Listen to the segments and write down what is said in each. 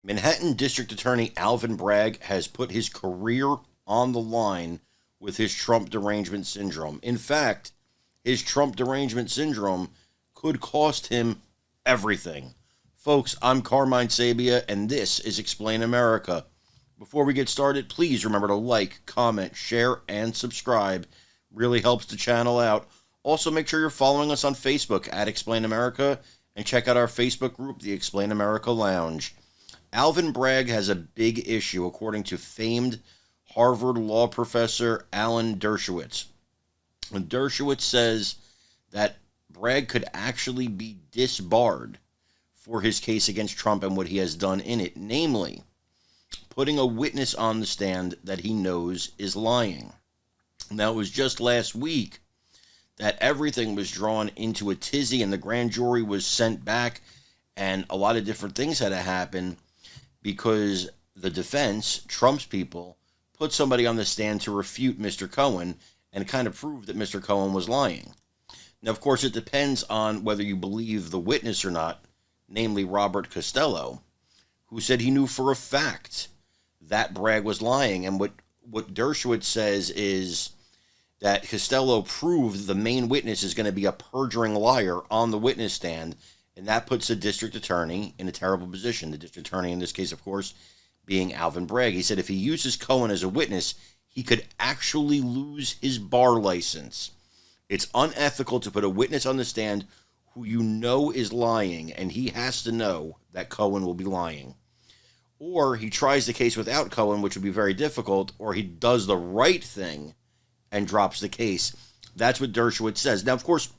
Manhattan District Attorney Alvin Bragg has put his career on the line with his Trump derangement syndrome. In fact, his Trump derangement syndrome could cost him everything. Folks, I'm Carmine Sabia, and this is Explain America. Before we get started, please remember to like, comment, share, and subscribe. Really helps the channel out. Also, make sure you're following us on Facebook at Explain America, and check out our Facebook group, the Explain America Lounge. Alvin Bragg has a big issue, according to famed Harvard law professor Alan Dershowitz. And Dershowitz says that Bragg could actually be disbarred for his case against Trump and what he has done in it, namely putting a witness on the stand that he knows is lying. Now, it was just last week that everything was drawn into a tizzy and the grand jury was sent back, and a lot of different things had to happen because the defense, Trump's people, put somebody on the stand to refute Mr. Cohen and kind of prove that Mr. Cohen was lying. Now, of course, it depends on whether you believe the witness or not, namely Robert Costello, who said he knew for a fact that Bragg was lying. And what Dershowitz says is that Costello proved the main witness is going to be a perjuring liar on the witness stand, and that puts the district attorney in a terrible position. The district attorney in this case, of course, being Alvin Bragg. He said if he uses Cohen as a witness, he could actually lose his bar license. It's unethical to put a witness on the stand who you know is lying, and he has to know that Cohen will be lying. Or he tries the case without Cohen, which would be very difficult, or he does the right thing and drops the case. That's what Dershowitz says. Now, of course,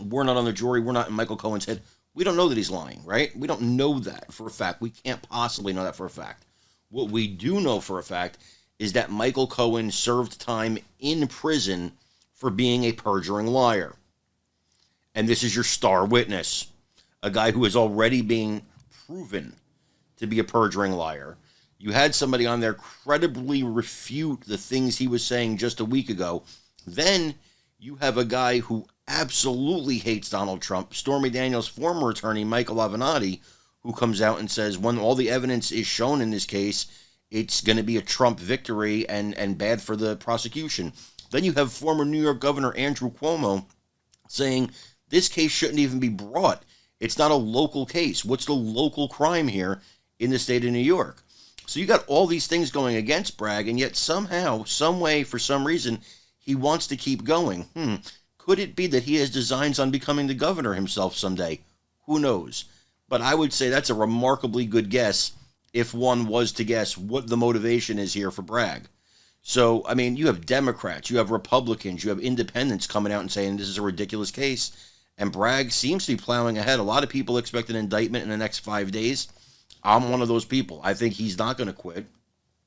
we're not on the jury. We're not in Michael Cohen's head. We don't know that he's lying, right? We don't know that for a fact. We can't possibly know that for a fact. What we do know for a fact is that Michael Cohen served time in prison for being a perjuring liar. And this is your star witness, a guy who is already being proven to be a perjuring liar. You had somebody on there credibly refute the things he was saying just a week ago. Then you have a guy who absolutely hates Donald Trump, Stormy Daniels' former attorney, Michael Avenatti, who comes out and says when all the evidence is shown in this case, it's going to be a Trump victory and bad for the prosecution. Then you have former New York Governor Andrew Cuomo saying this case shouldn't even be brought. It's not a local case. What's the local crime here in the state of New York? So you got all these things going against Bragg, and yet somehow, some way, for some reason, he wants to keep going. Could it be that he has designs on becoming the governor himself someday? Who knows? But I would say that's a remarkably good guess if one was to guess what the motivation is here for Bragg. So, I mean, you have Democrats, you have Republicans, you have independents coming out and saying this is a ridiculous case, and Bragg seems to be plowing ahead. A lot of people expect an indictment in the next 5 days. I'm one of those people. I think he's not going to quit.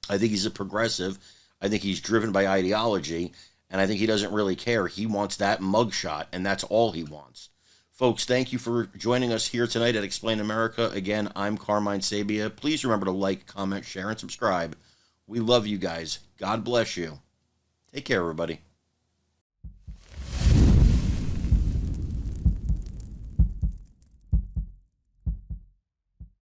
I think he's a progressive. I think he's driven by ideology. And I think he doesn't really care. He wants that mugshot, and that's all he wants. Folks, thank you for joining us here tonight at Explain America. Again, I'm Carmine Sabia. Please remember to like, comment, share, and subscribe. We love you guys. God bless you. Take care, everybody.